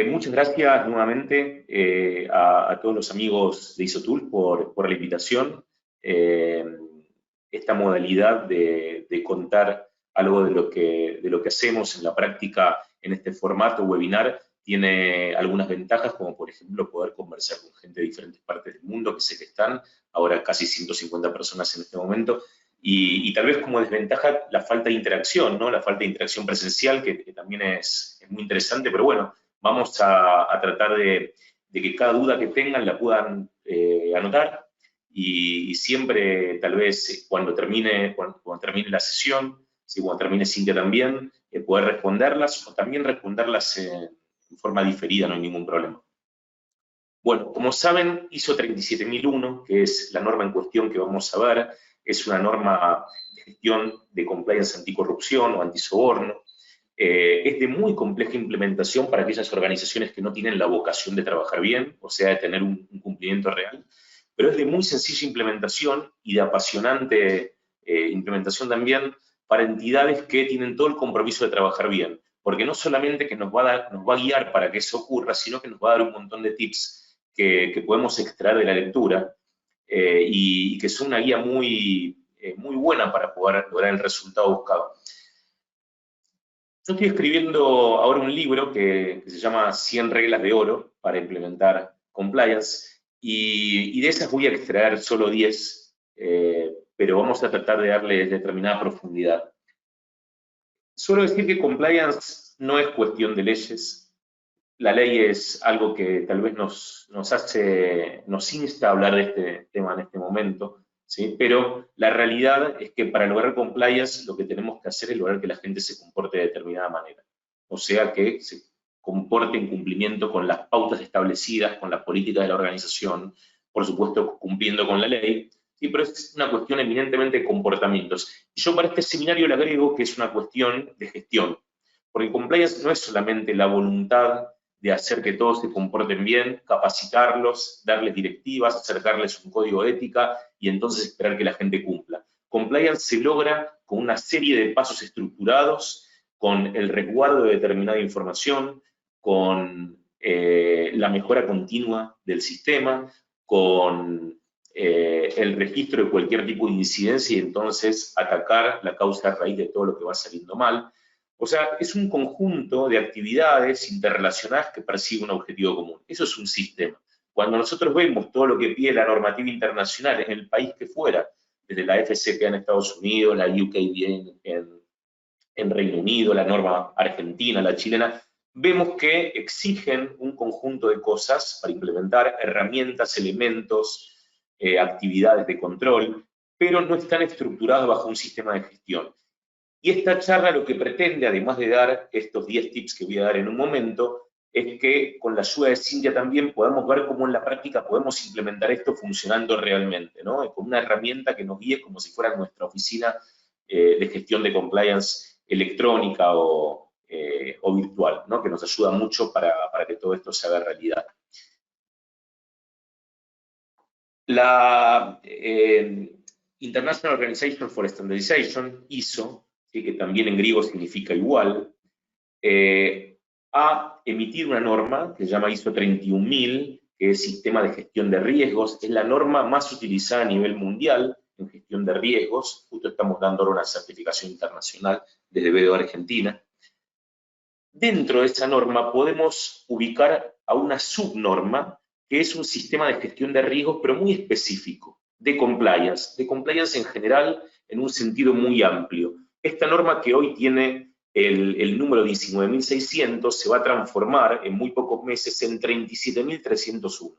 Muchas gracias nuevamente a todos los amigos de ISOTools por la invitación. Esta modalidad de contar algo de lo que hacemos en la práctica en este formato webinar tiene algunas ventajas, como por ejemplo poder conversar con gente de diferentes partes del mundo, que sé que están, ahora casi 150 personas en este momento, y tal vez como desventaja la falta de interacción, ¿no? La falta de interacción presencial, que también es muy interesante, pero bueno, vamos a tratar de que cada duda que tengan la puedan anotar y siempre, tal vez, cuando termine la sesión, ¿sí? Cuando termine Cintia también, poder responderlas o también responderlas en forma diferida, no hay ningún problema. Bueno, como saben, ISO 37001, que es la norma en cuestión que vamos a ver, es una norma de gestión de compliance anticorrupción o antisoborno. Es de muy compleja implementación para aquellas organizaciones que no tienen la vocación de trabajar bien, o sea, de tener un cumplimiento real, pero es de muy sencilla implementación y de apasionante implementación también para entidades que tienen todo el compromiso de trabajar bien, porque no solamente que nos va a guiar para que eso ocurra, sino que nos va a dar un montón de tips que podemos extraer de la lectura y que son una guía muy buena para poder lograr el resultado buscado. Yo estoy escribiendo ahora un libro que se llama 100 reglas de oro para implementar compliance y de esas voy a extraer solo 10, pero vamos a tratar de darle determinada profundidad. Suelo decir que compliance no es cuestión de leyes. La ley es algo que tal vez nos insta a hablar de este tema en este momento, ¿sí? Pero la realidad es que para lograr compliance lo que tenemos que hacer es lograr que la gente se comporte de determinada manera. O sea, que se comporte en cumplimiento con las pautas establecidas, con las políticas de la organización, por supuesto cumpliendo con la ley, ¿sí? Pero es una cuestión eminentemente de comportamientos. Y yo para este seminario le agrego que es una cuestión de gestión, porque compliance no es solamente la voluntad de hacer que todos se comporten bien, capacitarlos, darles directivas, acercarles un código de ética y entonces esperar que la gente cumpla. Compliance se logra con una serie de pasos estructurados, con el resguardo de determinada información, con la mejora continua del sistema, con el registro de cualquier tipo de incidencia y entonces atacar la causa raíz de todo lo que va saliendo mal. O sea, es un conjunto de actividades interrelacionadas que persigue un objetivo común. Eso es un sistema. Cuando nosotros vemos todo lo que pide la normativa internacional en el país que fuera, desde la FCPA en Estados Unidos, la UKVA en Reino Unido, la norma argentina, la chilena, vemos que exigen un conjunto de cosas para implementar herramientas, elementos, actividades de control, pero no están estructurados bajo un sistema de gestión. Y esta charla lo que pretende, además de dar estos 10 tips que voy a dar en un momento, es que con la ayuda de Cintia también podamos ver cómo en la práctica podemos implementar esto funcionando realmente, ¿no? Con una herramienta que nos guíe como si fuera nuestra oficina de gestión de compliance electrónica o virtual, ¿no? Que nos ayuda mucho para que todo esto se haga realidad. La International Organization for Standardization, ISO, ¿sí? Que también en griego significa igual, ha emitido una norma que se llama ISO 31000, que es Sistema de Gestión de Riesgos. Es la norma más utilizada a nivel mundial en gestión de riesgos. Justo estamos dando ahora una certificación internacional desde BDO Argentina. Dentro de esa norma podemos ubicar a una subnorma, que es un sistema de gestión de riesgos, pero muy específico, de compliance en general, en un sentido muy amplio. Esta norma que hoy tiene el número 19.600 se va a transformar en muy pocos meses en 37.301.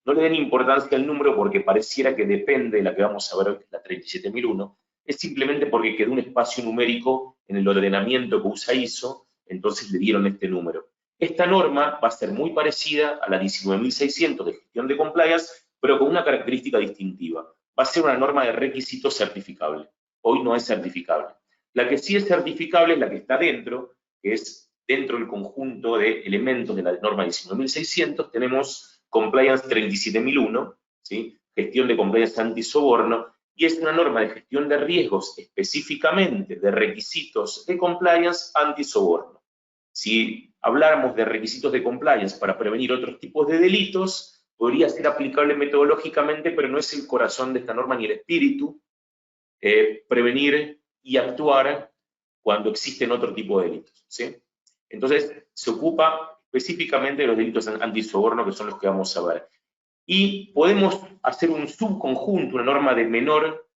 No le den importancia al número porque pareciera que depende de la que vamos a ver hoy, que es la 37.001, es simplemente porque quedó un espacio numérico en el ordenamiento que usa ISO, entonces le dieron este número. Esta norma va a ser muy parecida a la 19.600 de gestión de compliance, pero con una característica distintiva. Va a ser una norma de requisitos certificable. Hoy no es certificable. La que sí es certificable es la que está dentro, que es dentro del conjunto de elementos de la norma 19.600, tenemos Compliance 37.001, ¿sí? Gestión de compliance antisoborno, y es una norma de gestión de riesgos específicamente de requisitos de compliance antisoborno. Si habláramos de requisitos de compliance para prevenir otros tipos de delitos, podría ser aplicable metodológicamente, pero no es el corazón de esta norma ni el espíritu, prevenir y actuar cuando existen otro tipo de delitos, ¿sí? Entonces, se ocupa específicamente de los delitos antisoborno, que son los que vamos a ver. Y podemos hacer un subconjunto, una norma de menor,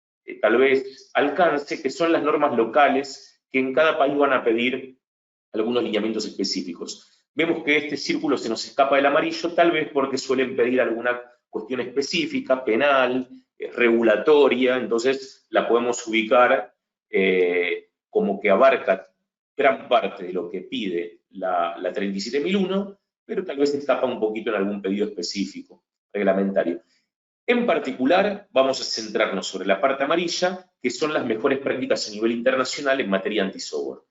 tal vez, alcance, que son las normas locales, que en cada país van a pedir algunos lineamientos específicos. Vemos que este círculo se nos escapa del amarillo, tal vez porque suelen pedir alguna cuestión específica, penal, regulatoria, entonces la podemos ubicar como que abarca gran parte de lo que pide la 37.001, pero tal vez escapa un poquito en algún pedido específico, reglamentario. En particular, vamos a centrarnos sobre la parte amarilla, que son las mejores prácticas a nivel internacional en materia antisoborno.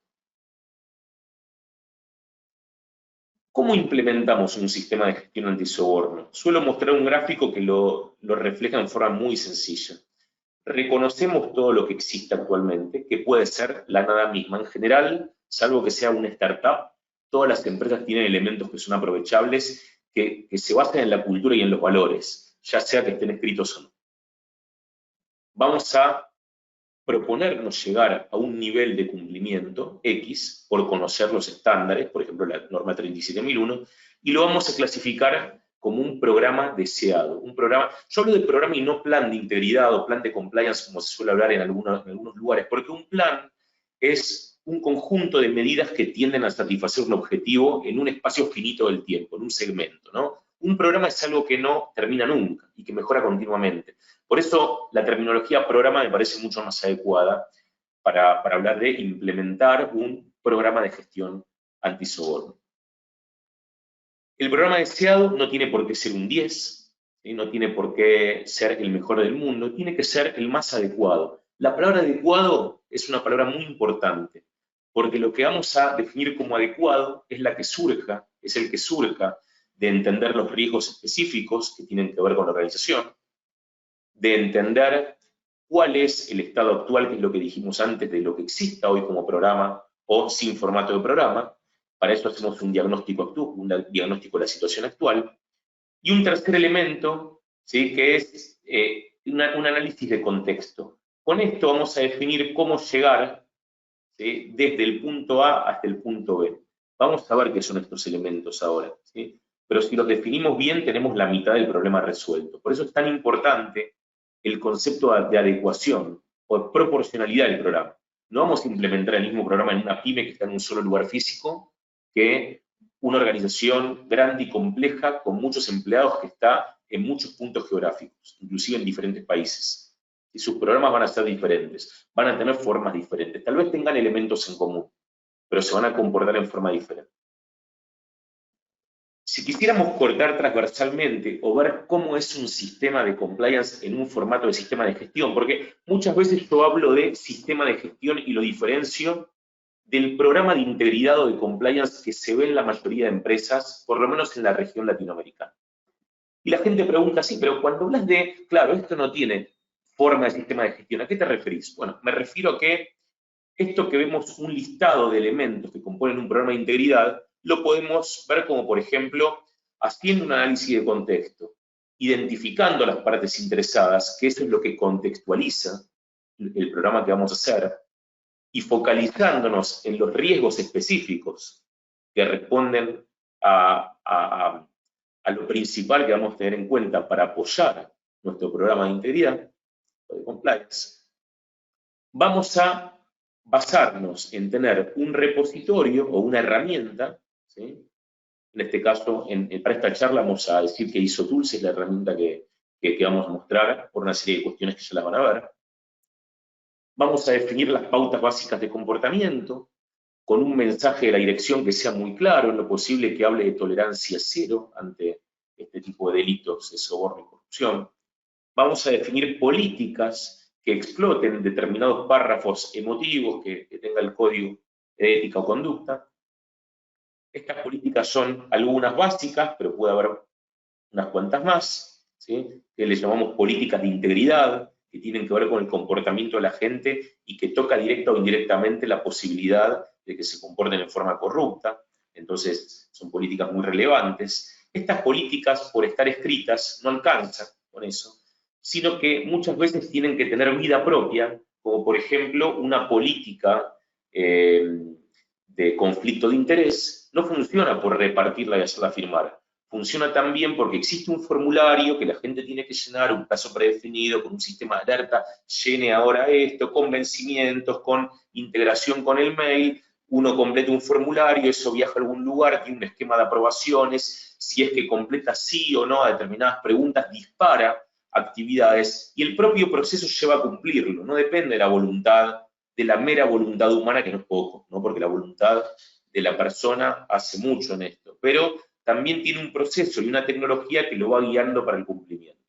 ¿Cómo implementamos un sistema de gestión antisoborno? Suelo mostrar un gráfico que lo refleja en forma muy sencilla. Reconocemos todo lo que existe actualmente, que puede ser la nada misma. En general, salvo que sea una startup, todas las empresas tienen elementos que son aprovechables, que se basan en la cultura y en los valores, ya sea que estén escritos o no. Vamos a proponernos llegar a un nivel de cumplimiento X por conocer los estándares, por ejemplo la norma 37.001, y lo vamos a clasificar como un programa deseado. Un programa, yo hablo de programa y no plan de integridad o plan de compliance como se suele hablar en algunos lugares, porque un plan es un conjunto de medidas que tienden a satisfacer un objetivo en un espacio finito del tiempo, en un segmento, ¿no? Un programa es algo que no termina nunca y que mejora continuamente. Por eso la terminología programa me parece mucho más adecuada para hablar de implementar un programa de gestión antisoborno. El programa deseado no tiene por qué ser un 10, ¿sí? No tiene por qué ser el mejor del mundo, tiene que ser el más adecuado. La palabra adecuado es una palabra muy importante, porque lo que vamos a definir como adecuado es el que surja de entender los riesgos específicos que tienen que ver con la organización, de entender cuál es el estado actual, que es lo que dijimos antes, de lo que exista hoy como programa o sin formato de programa. Para eso hacemos un diagnóstico de la situación actual. Y un tercer elemento, ¿sí?, que es un análisis de contexto. Con esto vamos a definir cómo llegar, ¿sí?, desde el punto A hasta el punto B. Vamos a ver qué son estos elementos ahora, ¿sí? Pero si los definimos bien, tenemos la mitad del problema resuelto. Por eso es tan importante el concepto de adecuación o proporcionalidad del programa. No vamos a implementar el mismo programa en una pyme que está en un solo lugar físico que una organización grande y compleja con muchos empleados que está en muchos puntos geográficos, inclusive en diferentes países. Y sus programas van a ser diferentes, van a tener formas diferentes. Tal vez tengan elementos en común, pero se van a comportar en forma diferente. Si quisiéramos cortar transversalmente o ver cómo es un sistema de compliance en un formato de sistema de gestión, porque muchas veces yo hablo de sistema de gestión y lo diferencio del programa de integridad o de compliance que se ve en la mayoría de empresas, por lo menos en la región latinoamericana. Y la gente pregunta, sí, pero cuando hablas de, claro, esto no tiene forma de sistema de gestión, ¿a qué te referís? Bueno, me refiero a que esto que vemos un listado de elementos que componen un programa de integridad, lo podemos ver como, por ejemplo, haciendo un análisis de contexto, identificando a las partes interesadas, que eso es lo que contextualiza el programa que vamos a hacer, y focalizándonos en los riesgos específicos que responden a lo principal que vamos a tener en cuenta para apoyar nuestro programa de integridad o de compliance, vamos a basarnos en tener un repositorio o una herramienta, ¿sí? En este caso, para esta charla vamos a decir que ISO-Tools es la herramienta que vamos a mostrar por una serie de cuestiones que ya las van a ver. Vamos a definir las pautas básicas de comportamiento con un mensaje de la dirección que sea muy claro, en lo posible que hable de tolerancia cero ante este tipo de delitos de soborno y corrupción. Vamos a definir políticas que exploten determinados párrafos emotivos que tenga el código de ética o conducta. Estas políticas son algunas básicas, pero puede haber unas cuantas más, ¿sí?, que le llamamos políticas de integridad, que tienen que ver con el comportamiento de la gente y que toca directa o indirectamente la posibilidad de que se comporten en forma corrupta. entonces son políticas muy relevantes. Estas políticas, por estar escritas, no alcanzan con eso, sino que muchas veces tienen que tener vida propia, como por ejemplo una política de conflicto de interés, no funciona por repartirla y hacerla firmar. Funciona también porque existe un formulario que la gente tiene que llenar, un plazo predefinido, con un sistema de alerta, llene ahora esto, con vencimientos, con integración con el mail, uno completa un formulario, eso viaja a algún lugar, tiene un esquema de aprobaciones, si es que completa sí o no a determinadas preguntas, dispara actividades, y el propio proceso lleva a cumplirlo, no depende de la voluntad, de la mera voluntad humana, que no es poco, ¿no? Porque la voluntad de la persona hace mucho en esto, pero también tiene un proceso y una tecnología que lo va guiando para el cumplimiento.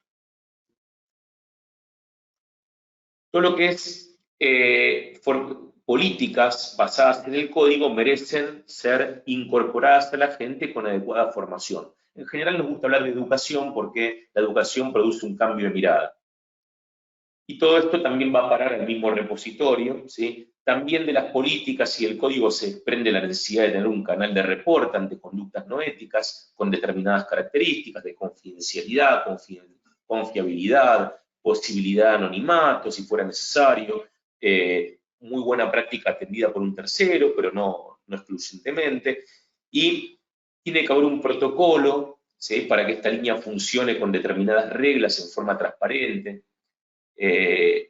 Todo lo que es políticas basadas en el código merecen ser incorporadas a la gente con adecuada formación. En general nos gusta hablar de educación porque la educación produce un cambio de mirada. Y todo esto también va a parar al mismo repositorio, ¿sí? También de las políticas y el código se desprende la necesidad de tener un canal de reporte ante conductas no éticas con determinadas características de confidencialidad, confiabilidad, posibilidad de anonimato si fuera necesario, muy buena práctica atendida por un tercero, pero no excluyentemente, y tiene que haber un protocolo, ¿sí? Para que esta línea funcione con determinadas reglas en forma transparente,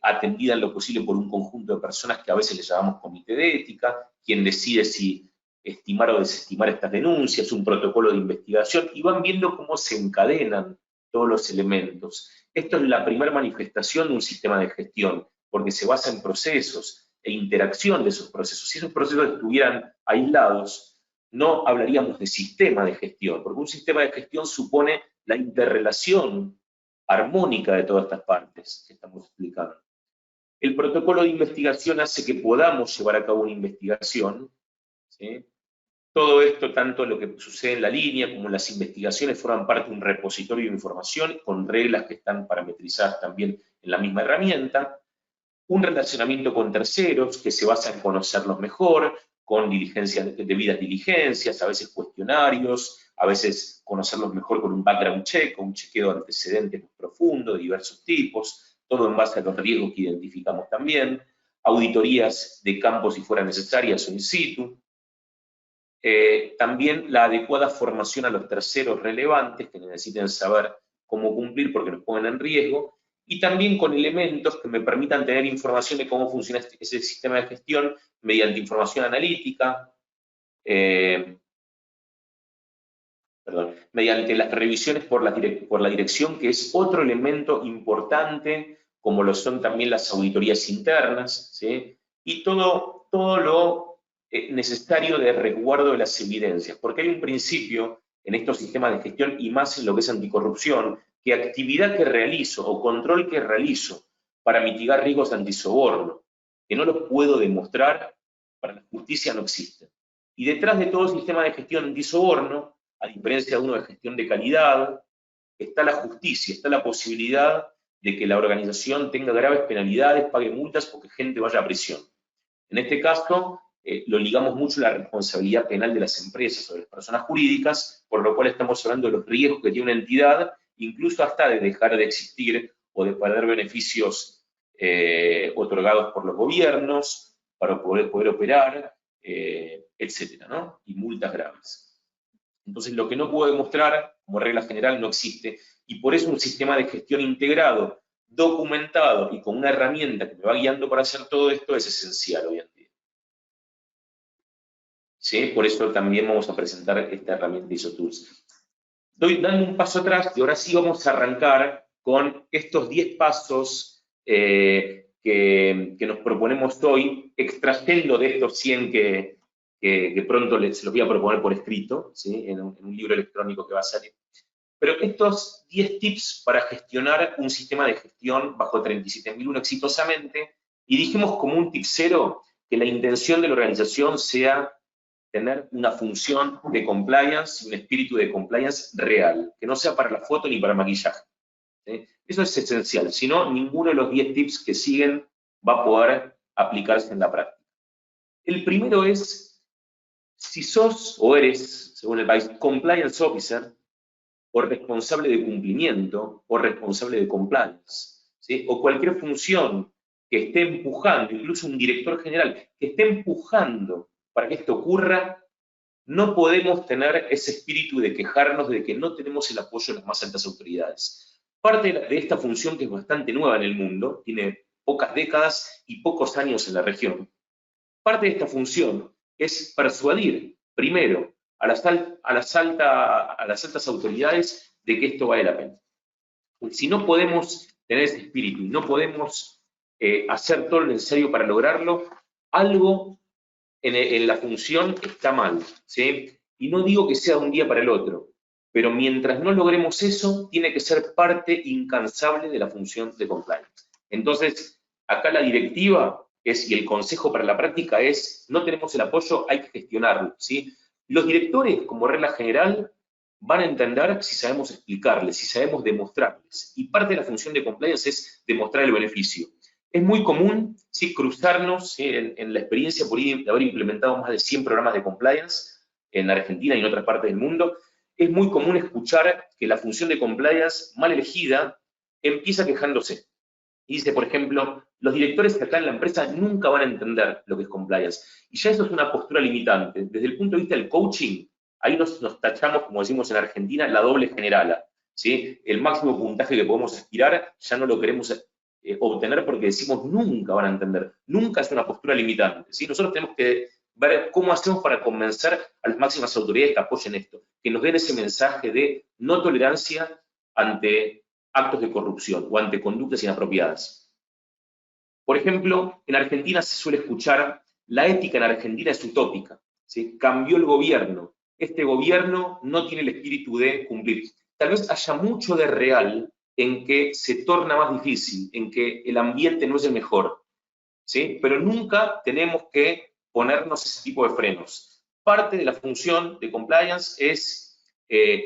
atendida en lo posible por un conjunto de personas que a veces le llamamos comité de ética, quien decide si estimar o desestimar estas denuncias, un protocolo de investigación, y van viendo cómo se encadenan todos los elementos. Esto es la primera manifestación de un sistema de gestión, porque se basa en procesos e interacción de esos procesos. Si esos procesos estuvieran aislados, no hablaríamos de sistema de gestión, porque un sistema de gestión supone la interrelación armónica de todas estas partes que estamos explicando. El protocolo de investigación hace que podamos llevar a cabo una investigación, ¿sí? Todo esto, tanto lo que sucede en la línea como en las investigaciones, forman parte de un repositorio de información con reglas que están parametrizadas también en la misma herramienta. Un relacionamiento con terceros que se basa en conocerlos mejor, con debidas diligencias, a veces cuestionarios, a veces conocerlos mejor con un background check, un chequeo de antecedentes más profundo de diversos tipos, todo en base a los riesgos que identificamos también, auditorías de campo si fueran necesarias o in situ, también la adecuada formación a los terceros relevantes que necesiten saber cómo cumplir porque nos ponen en riesgo, y también con elementos que me permitan tener información de cómo funciona ese sistema de gestión mediante información analítica, mediante las revisiones por la dirección, que es otro elemento importante, como lo son también las auditorías internas, ¿sí? Y todo lo necesario de resguardo de las evidencias, porque hay un principio en estos sistemas de gestión y más en lo que es anticorrupción, que actividad que realizo o control que realizo para mitigar riesgos antisoborno, que no los puedo demostrar, para la justicia no existen. Y detrás de todo sistema de gestión antisoborno, a diferencia de uno de gestión de calidad, está la justicia, está la posibilidad de que la organización tenga graves penalidades, pague multas o que gente vaya a prisión. En este caso, lo ligamos mucho a la responsabilidad penal de las empresas o de las personas jurídicas, por lo cual estamos hablando de los riesgos que tiene una entidad, incluso hasta de dejar de existir o de perder beneficios otorgados por los gobiernos para poder operar, etcétera, ¿no? Y multas graves. Entonces, lo que no puedo demostrar, como regla general, no existe, y por eso un sistema de gestión integrado, documentado y con una herramienta que me va guiando para hacer todo esto es esencial hoy en día. ¿Sí? Por eso también vamos a presentar esta herramienta ISO Tools. Dando un paso atrás y ahora sí vamos a arrancar con estos 10 pasos que nos proponemos hoy, extrayendo de estos 100 que pronto se los voy a proponer por escrito, ¿sí? en un libro electrónico que va a salir. Pero estos 10 tips para gestionar un sistema de gestión bajo 37001 exitosamente, y dijimos como un tip cero que la intención de la organización sea tener una función de compliance, un espíritu de compliance real, que no sea para la foto ni para el maquillaje. ¿Sí? Eso es esencial, si no, ninguno de los 10 tips que siguen va a poder aplicarse en la práctica. El primero es Si sos o eres, según el país, compliance officer, o responsable de cumplimiento, o responsable de compliance, ¿sí? O cualquier función que esté empujando, incluso un director general, que esté empujando para que esto ocurra, no podemos tener ese espíritu de quejarnos de que no tenemos el apoyo de las más altas autoridades. Parte de esta función, que es bastante nueva en el mundo, tiene pocas décadas y pocos años en la región, parte de esta función es persuadir, primero, a las altas autoridades de que esto vale la pena. Porque si no podemos tener ese espíritu y no podemos hacer todo lo necesario para lograrlo, algo en la función está mal, ¿sí? Y no digo que sea de un día para el otro, pero mientras no logremos eso, tiene que ser parte incansable de la función de compliance. Entonces, acá la directiva es, y el consejo para la práctica es, no tenemos el apoyo, hay que gestionarlo, ¿sí? Los directores, como regla general, van a entender si sabemos explicarles, si sabemos demostrarles. Y parte de la función de compliance es demostrar el beneficio. Es muy común, ¿sí?, cruzarnos, ¿sí?, en la experiencia por de haber implementado más de 100 programas de compliance en Argentina y en otras partes del mundo. Es muy común escuchar que la función de compliance mal elegida empieza quejándose. Y dice, por ejemplo, los directores que acá en la empresa nunca van a entender lo que es compliance. Y ya eso es una postura limitante. Desde el punto de vista del coaching, ahí nos tachamos, como decimos en Argentina, la doble generala, ¿sí? El máximo puntaje que podemos aspirar ya no lo queremos obtener porque decimos nunca van a entender. Nunca es una postura limitante, ¿sí? Nosotros tenemos que ver cómo hacemos para convencer a las máximas autoridades que apoyen esto, que nos den ese mensaje de no tolerancia ante actos de corrupción o ante conductas inapropiadas. Por ejemplo, en Argentina se suele escuchar, la ética en Argentina es utópica, ¿sí? Cambió el gobierno, este gobierno no tiene el espíritu de cumplir. Tal vez haya mucho de real en que se torna más difícil, en que el ambiente no es el mejor, ¿sí? Pero nunca tenemos que ponernos ese tipo de frenos. Parte de la función de compliance es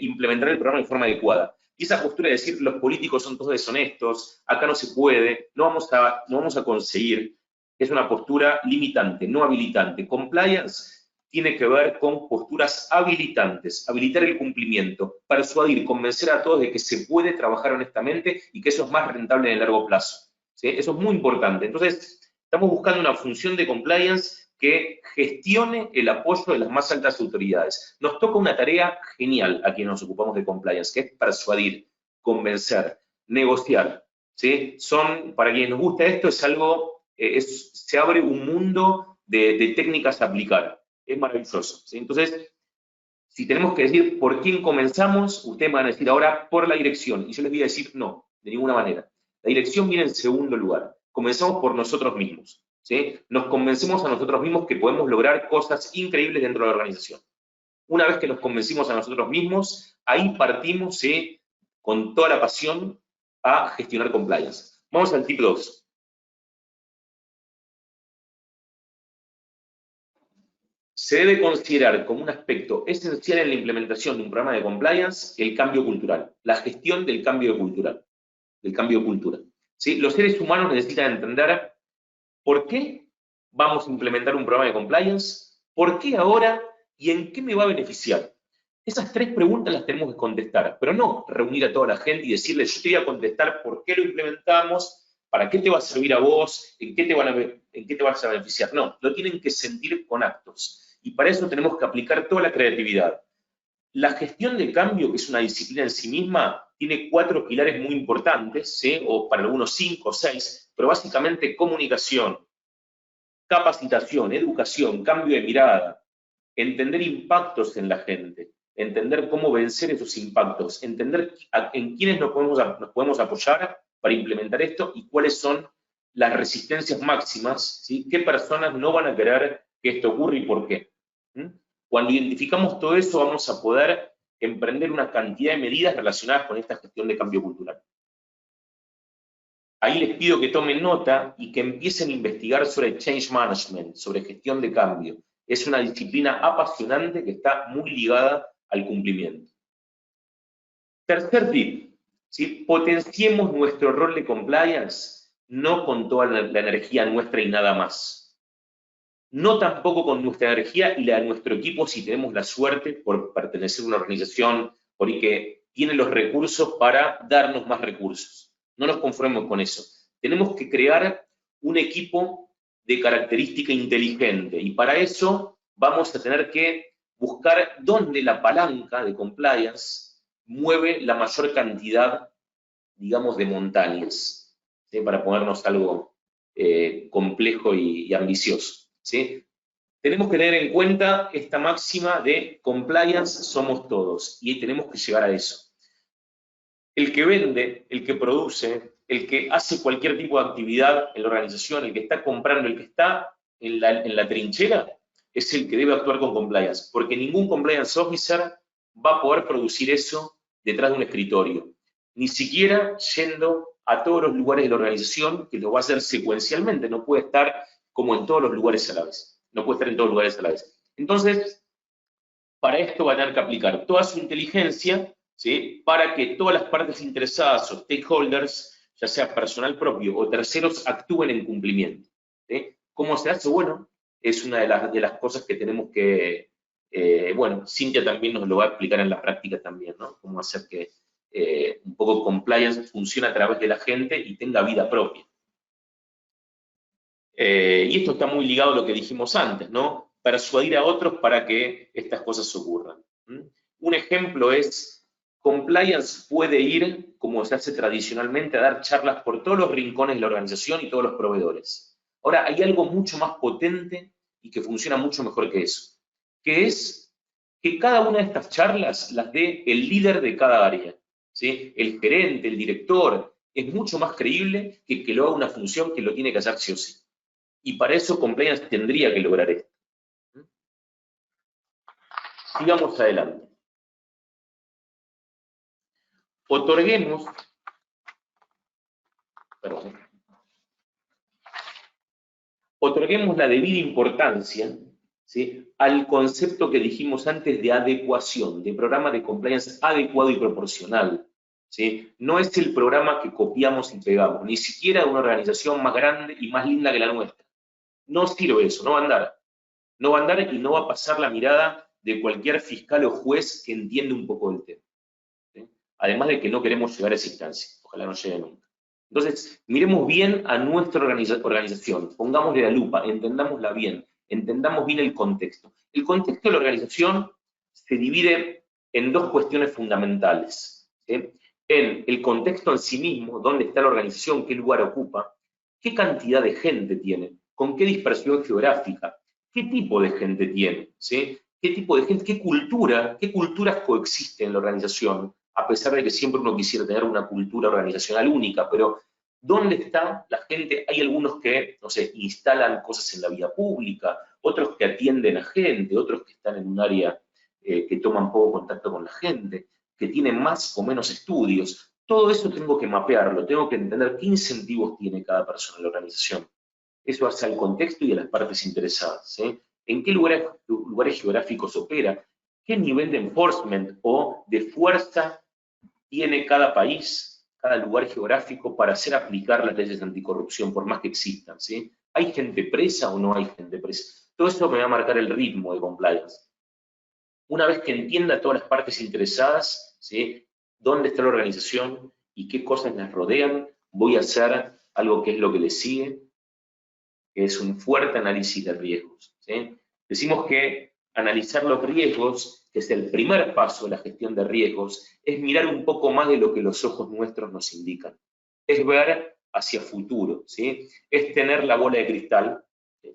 implementar el programa de forma adecuada. Y esa postura de decir los políticos son todos deshonestos, acá no se puede, no vamos a conseguir, es una postura limitante, no habilitante. Compliance tiene que ver con posturas habilitantes, habilitar el cumplimiento, persuadir, convencer a todos de que se puede trabajar honestamente y que eso es más rentable en el largo plazo, ¿sí? Eso es muy importante. Entonces, estamos buscando una función de compliance que gestione el apoyo de las más altas autoridades. Nos toca una tarea genial a quienes nos ocupamos de compliance, que es persuadir, convencer, negociar, ¿sí? Para quienes nos gusta esto, es algo, se abre un mundo de técnicas a aplicar. Es maravilloso, ¿sí? Entonces, si tenemos que decir por quién comenzamos, ustedes van a decir ahora por la dirección. Y yo les voy a decir no, de ninguna manera. La dirección viene en segundo lugar. Comenzamos por nosotros mismos, ¿sí? Nos convencemos a nosotros mismos que podemos lograr cosas increíbles dentro de la organización. Una vez que nos convencimos a nosotros mismos, ahí partimos, ¿sí?, con toda la pasión a gestionar compliance. Vamos al tip 2. Se debe considerar como un aspecto esencial en la implementación de un programa de compliance el cambio cultural, la gestión del cambio cultural, del cambio de cultura, ¿sí? Los seres humanos necesitan entender por qué vamos a implementar un programa de compliance, por qué ahora y en qué me va a beneficiar. Esas tres preguntas las tenemos que contestar, pero no reunir a toda la gente y decirle, yo te voy a contestar por qué lo implementamos, para qué te va a servir a vos, en qué te vas a beneficiar. No, lo tienen que sentir con actos. Y para eso tenemos que aplicar toda la creatividad. La gestión de cambio, que es una disciplina en sí misma, tiene 4 pilares muy importantes, ¿sí?, o para algunos 5 o 6, pero básicamente comunicación, capacitación, educación, cambio de mirada, entender impactos en la gente, entender cómo vencer esos impactos, entender en quiénes nos podemos apoyar para implementar esto y cuáles son las resistencias máximas, ¿sí?, qué personas no van a querer que esto ocurra y por qué. Cuando identificamos todo eso, vamos a poder emprender una cantidad de medidas relacionadas con esta gestión de cambio cultural. Ahí les pido que tomen nota y que empiecen a investigar sobre change management, sobre gestión de cambio. Es una disciplina apasionante que está muy ligada al cumplimiento. Tercer tip, ¿sí?, potenciemos nuestro rol de compliance, no con toda la energía nuestra y nada más. no tampoco con nuestra energía y la de nuestro equipo si tenemos la suerte por pertenecer a una organización por ahí que tiene los recursos para darnos más recursos. No nos conformemos con eso. Tenemos que crear un equipo de característica inteligente y para eso vamos a tener que buscar dónde la palanca de compliance mueve la mayor cantidad, digamos, de montañas, ¿sí? Para ponernos algo complejo y ambicioso, ¿sí? Tenemos que tener en cuenta esta máxima de compliance somos todos y tenemos que llegar a eso. El que vende, el que produce, el que hace cualquier tipo de actividad en la organización, el que está comprando, el que está en la trinchera, es el que debe actuar con compliance, porque ningún compliance officer va a poder producir eso detrás de un escritorio, ni siquiera yendo a todos los lugares de la organización, que lo va a hacer secuencialmente, no puede estar como en todos los lugares a la vez, no puede estar en todos los lugares a la vez. Entonces, para esto va a tener que aplicar toda su inteligencia, ¿sí? Para que todas las partes interesadas o stakeholders, ya sea personal propio o terceros, actúen en cumplimiento, ¿sí? ¿Cómo se hace? Bueno, es una de las cosas que tenemos que, bueno, Cintia también nos lo va a explicar en la práctica también, ¿no? Cómo hacer que un poco compliance funcione a través de la gente y tenga vida propia. Y esto está muy ligado a lo que dijimos antes, ¿no? Persuadir a otros para que estas cosas ocurran. Un ejemplo es, compliance puede ir, como se hace tradicionalmente, a dar charlas por todos los rincones de la organización y todos los proveedores. Ahora, hay algo mucho más potente y que funciona mucho mejor que eso, que es que cada una de estas charlas las dé el líder de cada área, ¿sí? El gerente, el director, es mucho más creíble que lo haga una función que lo tiene que hacer sí o sí. Y para eso compliance tendría que lograr esto. Sigamos adelante. Otorguemos, otorguemos la debida importancia, ¿sí? Al concepto que dijimos antes de adecuación, de programa de compliance adecuado y proporcional, ¿sí? No es el programa que copiamos y pegamos, ni siquiera de una organización más grande y más linda que la nuestra. No sirve eso, no va a andar. No va a andar y no va a pasar la mirada de cualquier fiscal o juez que entiende un poco del tema. ¿Sí? Además de que no queremos llegar a esa instancia, ojalá no llegue nunca. Entonces, miremos bien a nuestra organización, pongámosle la lupa, entendámosla bien, entendamos bien el contexto. El contexto de la organización se divide en dos cuestiones fundamentales. ¿Sí? En el contexto en sí mismo, dónde está la organización, qué lugar ocupa, qué cantidad de gente tiene, con qué dispersión geográfica, qué tipo de gente tiene, ¿sí? ¿Qué tipo de gente, qué culturas coexisten en la organización? A pesar de que siempre uno quisiera tener una cultura organizacional única, pero ¿dónde está la gente? Hay algunos que, no sé, instalan cosas en la vía pública, otros que atienden a gente, otros que están en un área que toman poco contacto con la gente, que tienen más o menos estudios. Todo eso tengo que mapearlo, tengo que entender qué incentivos tiene cada persona en la organización. Eso hace al contexto y a las partes interesadas, ¿sí? ¿En qué lugares geográficos opera? ¿Qué nivel de enforcement o de fuerza tiene cada país, cada lugar geográfico para hacer aplicar las leyes de anticorrupción, por más que existan, ¿sí? ¿Hay gente presa o no hay gente presa? Todo eso me va a marcar el ritmo de compliance. Una vez que entienda todas las partes interesadas, ¿sí? Dónde está la organización y qué cosas las rodean, voy a hacer algo que es lo que le sigue, que es un fuerte análisis de riesgos, ¿sí? Decimos que analizar los riesgos, que es el primer paso de la gestión de riesgos, es mirar un poco más de lo que los ojos nuestros nos indican. Es ver hacia futuro, ¿sí? Es tener la bola de cristal,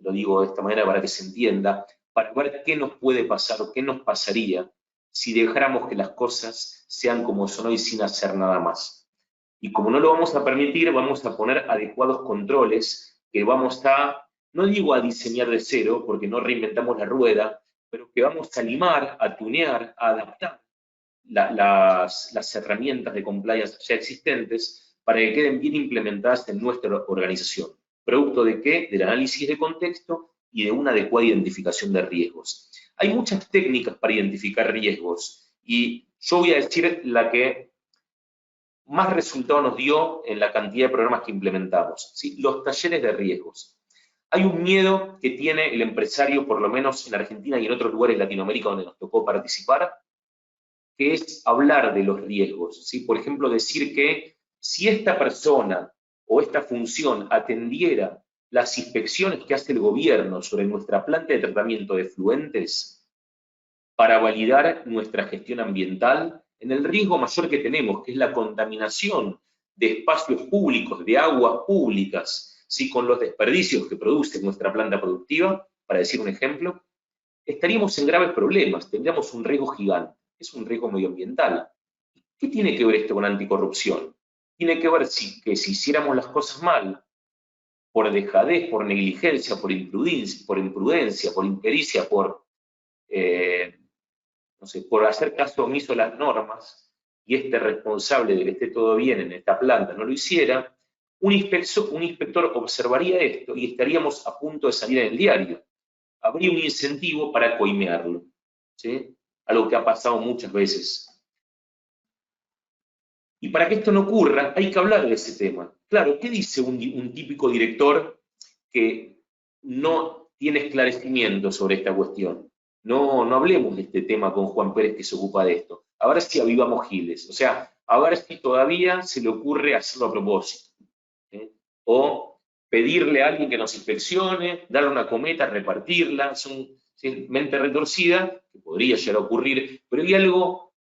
lo digo de esta manera para que se entienda, para ver qué nos puede pasar o qué nos pasaría si dejáramos que las cosas sean como son hoy sin hacer nada más. Y como no lo vamos a permitir, vamos a poner adecuados controles que vamos a, no digo a diseñar de cero, porque no reinventamos la rueda, pero que vamos a limar, a tunear, a adaptar las herramientas de compliance ya existentes para que queden bien implementadas en nuestra organización. ¿Producto de qué? Del análisis de contexto y de una adecuada identificación de riesgos. Hay muchas técnicas para identificar riesgos y yo voy a decir la que más resultado nos dio en la cantidad de programas que implementamos, ¿sí? Los talleres de riesgos. Hay un miedo que tiene el empresario, por lo menos en Argentina y en otros lugares de Latinoamérica donde nos tocó participar, que es hablar de los riesgos, ¿sí? Por ejemplo, decir que si esta persona o esta función atendiera las inspecciones que hace el gobierno sobre nuestra planta de tratamiento de efluentes para validar nuestra gestión ambiental, en el riesgo mayor que tenemos, que es la contaminación de espacios públicos, de aguas públicas, ¿sí? Con los desperdicios que produce nuestra planta productiva, para decir un ejemplo, estaríamos en graves problemas, tendríamos un riesgo gigante, es un riesgo medioambiental. ¿Qué tiene que ver esto con anticorrupción? Tiene que ver que si hiciéramos las cosas mal, por dejadez, por negligencia, por imprudencia, por impericia, no sé, por hacer caso omiso a las normas, y este responsable de que esté todo bien en esta planta no lo hiciera, un inspector observaría esto y estaríamos a punto de salir en el diario. Habría un incentivo para coimearlo, ¿sí? Algo que ha pasado muchas veces. Y para que esto no ocurra, hay que hablar de ese tema. Claro, ¿qué dice un típico director que no tiene esclarecimiento sobre esta cuestión? No hablemos de este tema con Juan Pérez, que se ocupa de esto. A ver si avivamos giles. O sea, a ver si todavía se le ocurre hacerlo a propósito. O pedirle a alguien que nos inspeccione, darle una cometa, repartirla. Son mente retorcida, que podría llegar a ocurrir, pero hay algo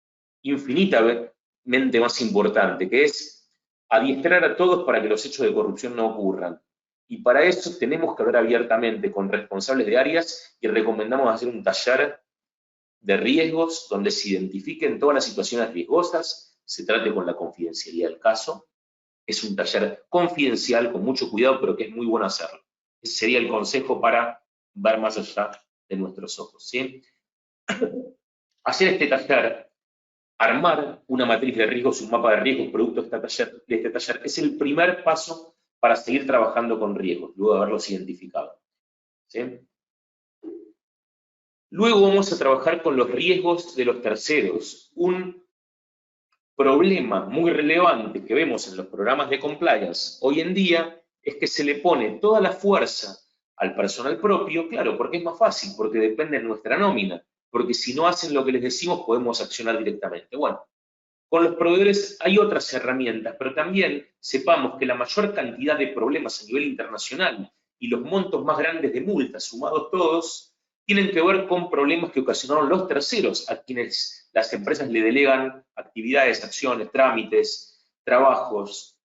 infinitamente más importante, que es adiestrar a todos para que los hechos de corrupción no ocurran. Y para eso tenemos que hablar abiertamente con responsables de áreas y recomendamos hacer un taller de riesgos donde se identifiquen todas las situaciones riesgosas, se trate con la confidencialidad del caso. Es un taller confidencial, con mucho cuidado, pero que es muy bueno hacerlo. Ese sería el consejo para ver más allá de nuestros ojos, ¿sí? Hacer este taller, armar una matriz de riesgos, un mapa de riesgos producto de este taller, es el primer paso para seguir trabajando con riesgos, luego de haberlos identificado, ¿sí? Luego vamos a trabajar con los riesgos de los terceros. Un problema muy relevante que vemos en los programas de compliance hoy en día es que se le pone toda la fuerza al personal propio, claro, porque es más fácil, porque depende de nuestra nómina, porque si no hacen lo que les decimos podemos accionar directamente. Bueno, con los proveedores hay otras herramientas, pero también sepamos que la mayor cantidad de problemas a nivel internacional y los montos más grandes de multas, sumados todos, tienen que ver con problemas que ocasionaron los terceros, a quienes las empresas le delegan actividades, acciones, trámites, trabajos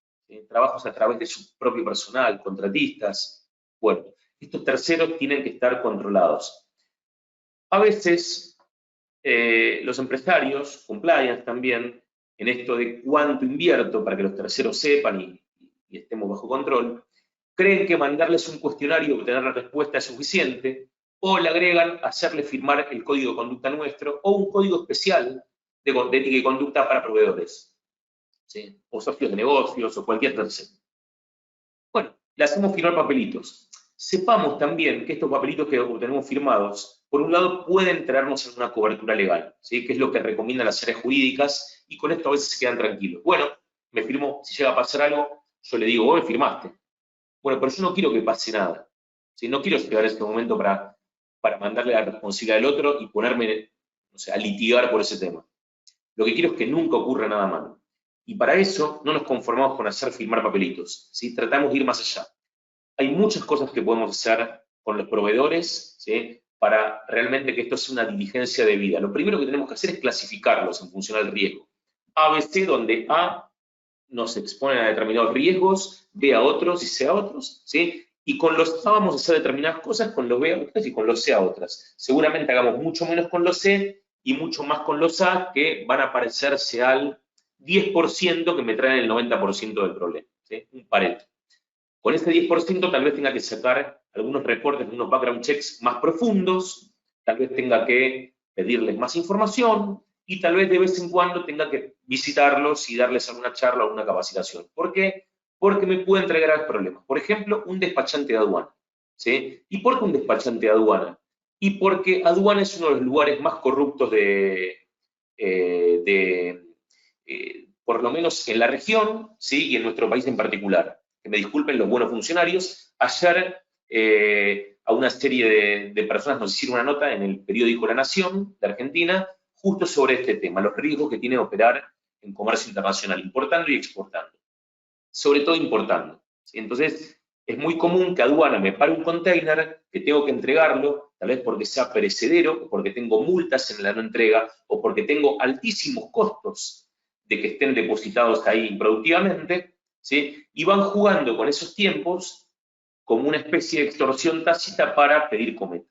a través de su propio personal, contratistas. Bueno, estos terceros tienen que estar controlados. A veces, los empresarios, compliance también, en esto de cuánto invierto para que los terceros sepan y estemos bajo control, creen que mandarles un cuestionario y obtener la respuesta es suficiente, o le agregan hacerle firmar el código de conducta nuestro o un código especial de ética y conducta para proveedores, ¿sí? O socios de negocios o cualquier tercero. Bueno, le hacemos firmar papelitos. Sepamos también que estos papelitos que obtenemos firmados, por un lado, pueden traernos en una cobertura legal, ¿sí? Que es lo que recomiendan las áreas jurídicas, y con esto a veces se quedan tranquilos. Bueno, me firmó, si llega a pasar algo, yo le digo, vos me firmaste. Bueno, pero yo no quiero que pase nada, ¿sí? No quiero llegar a este momento para mandarle la responsabilidad al otro y ponerme, no sé, a litigar por ese tema. Lo que quiero es que nunca ocurra nada malo. Y para eso no nos conformamos con hacer firmar papelitos, ¿sí? Tratamos de ir más allá. Hay muchas cosas que podemos hacer con los proveedores, ¿sí? Para realmente que esto sea una diligencia de vida. Lo primero que tenemos que hacer es clasificarlos en función al riesgo. ABC, donde A nos expone a determinados riesgos, B a otros y C a otros, ¿sí? Y con los A vamos a hacer determinadas cosas, con los B a otras y con los C a otras. Seguramente hagamos mucho menos con los C y mucho más con los A, que van a parecerse al 10% que me traen el 90% del problema, ¿sí? Un Pareto. Con ese 10% tal vez tenga que sacar algunos reportes, unos background checks más profundos, tal vez tenga que pedirles más información y tal vez de vez en cuando tenga que visitarlos y darles alguna charla o alguna capacitación. ¿Por qué? Porque me pueden traer graves problemas. Por ejemplo, un despachante de aduana, ¿sí? ¿Y por qué un despachante de aduana? Y porque aduana es uno de los lugares más corruptos por lo menos en la región, ¿sí? Y en nuestro país en particular. Que me disculpen los buenos funcionarios. Ayer a una serie de personas, nos hicieron una nota en el periódico La Nación de Argentina, justo sobre este tema, los riesgos que tiene operar en comercio internacional, importando y exportando. Sobre todo importando. ¿Sí? Entonces, es muy común que aduana me pare un container, que tengo que entregarlo, tal vez porque sea perecedero, o porque tengo multas en la no entrega, o porque tengo altísimos costos de que estén depositados ahí improductivamente, ¿sí? Y van jugando con esos tiempos como una especie de extorsión tácita para pedir cometa.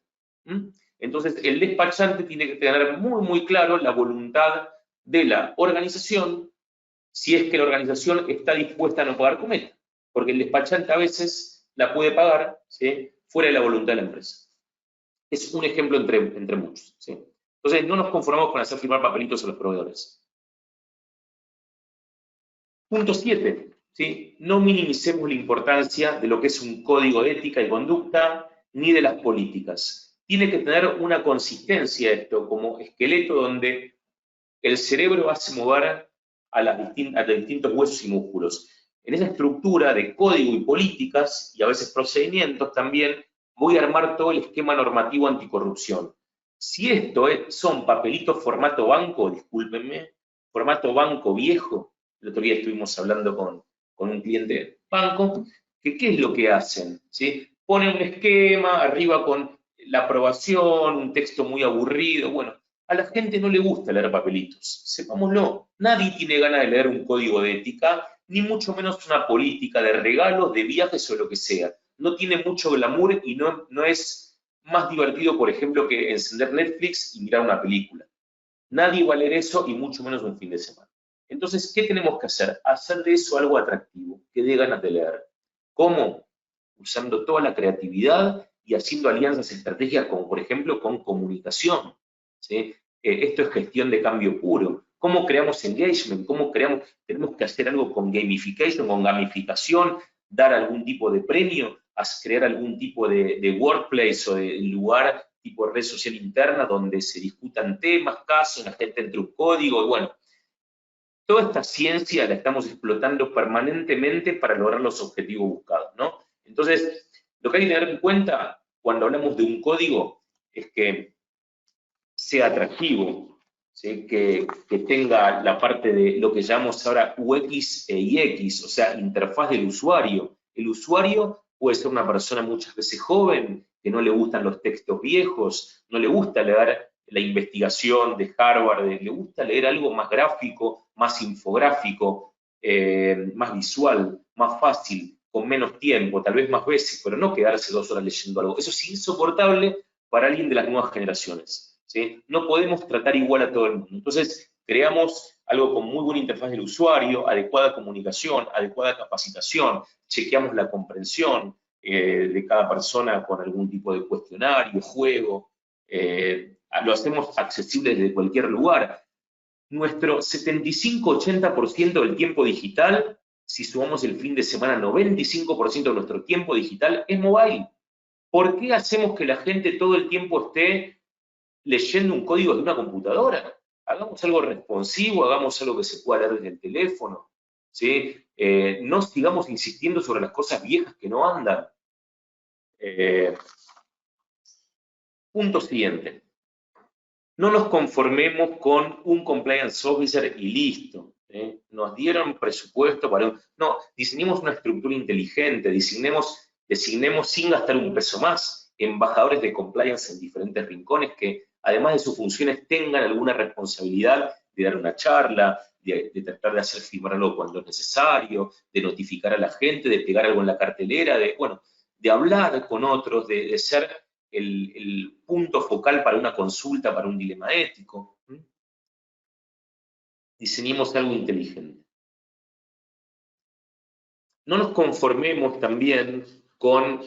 Entonces, el despachante tiene que tener muy, muy claro la voluntad de la organización, si es que la organización está dispuesta a no pagar cometa, porque el despachante a veces la puede pagar, ¿sí?, fuera de la voluntad de la empresa. Es un ejemplo entre muchos, ¿sí? Entonces, no nos conformamos con hacer firmar papelitos a los proveedores. Punto 7, ¿sí? No minimicemos la importancia de lo que es un código de ética y conducta, ni de las políticas. Tiene que tener una consistencia esto, como esqueleto donde el cerebro hace mover a los distintos huesos y músculos. En esa estructura de código y políticas, y a veces procedimientos también, voy a armar todo el esquema normativo anticorrupción. Si esto son papelitos formato banco, discúlpenme, formato banco viejo, el otro día estuvimos hablando con un cliente banco, que ¿qué es lo que hacen? ¿Sí? Ponen un esquema, arriba con la aprobación, un texto muy aburrido, bueno, a la gente no le gusta leer papelitos, sepámoslo. Nadie tiene ganas de leer un código de ética, ni mucho menos una política de regalos, de viajes o lo que sea. No tiene mucho glamour y no es más divertido, por ejemplo, que encender Netflix y mirar una película. Nadie va a leer eso y mucho menos un fin de semana. Entonces, ¿qué tenemos que hacer? Hacer de eso algo atractivo, que dé ganas de leer. ¿Cómo? Usando toda la creatividad y haciendo alianzas estratégicas, como por ejemplo con comunicación, ¿sí? Esto es gestión de cambio puro. ¿Cómo creamos engagement? Tenemos que hacer algo con gamification, con gamificación, dar algún tipo de premio, crear algún tipo de workplace o de lugar tipo red social interna donde se discutan temas, casos, la gente entre un código, y bueno, toda esta ciencia la estamos explotando permanentemente para lograr los objetivos buscados, ¿no? Entonces, lo que hay que tener en cuenta cuando hablamos de un código es que sea atractivo, ¿sí? Que tenga la parte de lo que llamamos ahora UX e IX, o sea, interfaz del usuario. El usuario puede ser una persona muchas veces joven, que no le gustan los textos viejos, no le gusta leer la investigación de Harvard, le gusta leer algo más gráfico, más infográfico, más visual, más fácil, con menos tiempo, tal vez más veces, pero no quedarse 2 horas leyendo algo. Eso es insoportable para alguien de las nuevas generaciones, ¿sí? No podemos tratar igual a todo el mundo. Entonces, creamos algo con muy buena interfaz del usuario, adecuada comunicación, adecuada capacitación, chequeamos la comprensión de cada persona con algún tipo de cuestionario, juego, lo hacemos accesible desde cualquier lugar. Nuestro 75-80% del tiempo digital, si sumamos el fin de semana, 95% de nuestro tiempo digital es mobile. ¿Por qué hacemos que la gente todo el tiempo esté leyendo un código de una computadora? Hagamos algo responsivo, hagamos algo que se pueda leer desde el teléfono, ¿sí? No sigamos insistiendo sobre las cosas viejas que no andan. Punto siguiente. No nos conformemos con un compliance officer y listo. Nos dieron presupuesto para No, diseñemos una estructura inteligente, designemos sin gastar un peso más, embajadores de compliance en diferentes rincones que, además de sus funciones, tengan alguna responsabilidad de dar una charla, de tratar de hacer firmar algo cuando es necesario, de notificar a la gente, de pegar algo en la cartelera, de hablar con otros, de ser el punto focal para una consulta, para un dilema ético. Diseñemos algo inteligente. No nos conformemos también con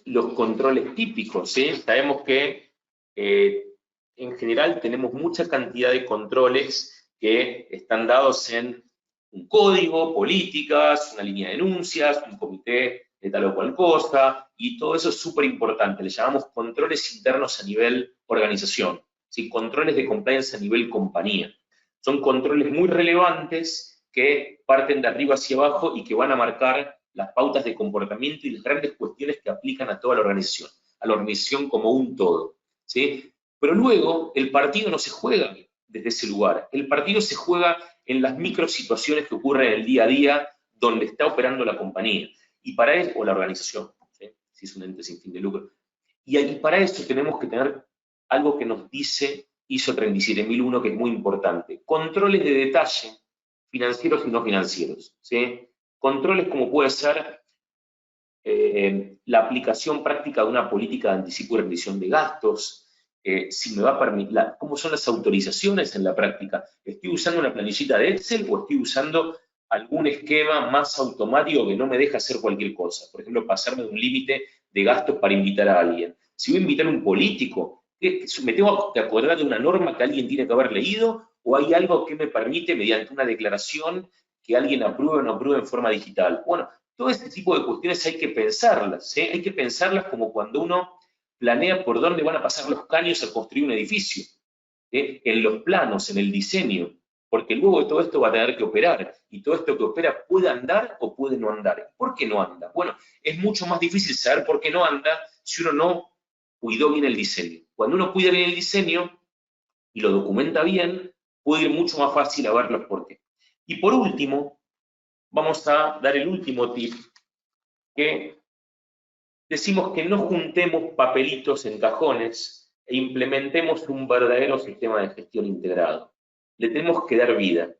los controles típicos, ¿sí? Sabemos que en general tenemos mucha cantidad de controles que están dados en un código, políticas, una línea de denuncias, un comité de tal o cual cosa, y todo eso es súper importante. Le llamamos controles internos a nivel organización, ¿sí? Controles de compliance a nivel compañía. Son controles muy relevantes que parten de arriba hacia abajo y que van a marcar las pautas de comportamiento y las grandes cuestiones que aplican a toda la organización como un todo, ¿sí? Pero luego el partido no se juega desde ese lugar, el partido se juega en las microsituaciones que ocurren en el día a día donde está operando la compañía, y para eso, o la organización, ¿sí? Si es un ente sin fin de lucro. Y para eso tenemos que tener algo que nos dice ISO 37001, que es muy importante. Controles de detalle, financieros y no financieros, ¿sí? Controles como puede ser la aplicación práctica de una política de anticipo y rendición de gastos, si me va a permitir, cómo son las autorizaciones en la práctica. ¿Estoy usando una planillita de Excel o estoy usando algún esquema más automático que no me deja hacer cualquier cosa? Por ejemplo, pasarme de un límite de gastos para invitar a alguien. Si voy a invitar a un político, ¿me tengo que acordar de una norma que alguien tiene que haber leído o hay algo que me permite, mediante una declaración, que alguien apruebe o no apruebe en forma digital? Bueno, todo este tipo de cuestiones hay que pensarlas, ¿sí? Hay que pensarlas como cuando uno planea por dónde van a pasar los caños al construir un edificio, ¿sí? En los planos, en el diseño, porque luego de todo esto va a tener que operar, y todo esto que opera puede andar o puede no andar. ¿Por qué no anda? Bueno, es mucho más difícil saber por qué no anda si uno no cuidó bien el diseño. Cuando uno cuida bien el diseño y lo documenta bien, puede ir mucho más fácil a ver los por qué. Y por último, vamos a dar el último tip, que decimos que no juntemos papelitos en cajones e implementemos un verdadero sistema de gestión integrado. Le tenemos que dar vida.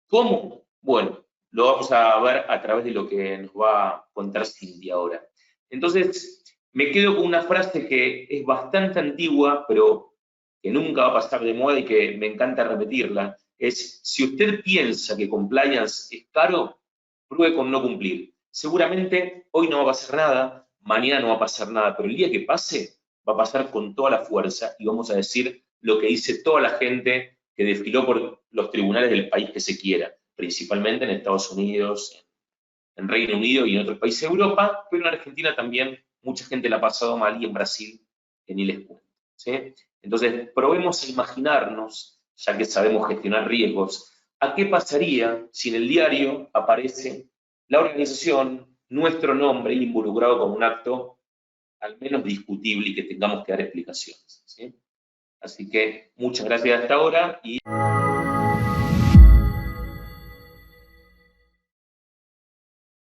¿Cómo? Bueno, lo vamos a ver a través de lo que nos va a contar Cindy ahora. Entonces, me quedo con una frase que es bastante antigua, pero que nunca va a pasar de moda y que me encanta repetirla, es: si usted piensa que compliance es caro, pruebe con no cumplir. Seguramente hoy no va a pasar nada, mañana no va a pasar nada, pero el día que pase, va a pasar con toda la fuerza y vamos a decir lo que dice toda la gente que desfiló por los tribunales del país que se quiera, principalmente en Estados Unidos, en Reino Unido y en otros países de Europa, pero en Argentina también mucha gente la ha pasado mal, y en Brasil, que ni les cuento, ¿sí? Entonces, probemos a imaginarnos, ya que sabemos gestionar riesgos, a qué pasaría si en el diario aparece la organización, nuestro nombre involucrado con un acto al menos discutible y que tengamos que dar explicaciones, ¿sí? Así que muchas gracias hasta ahora y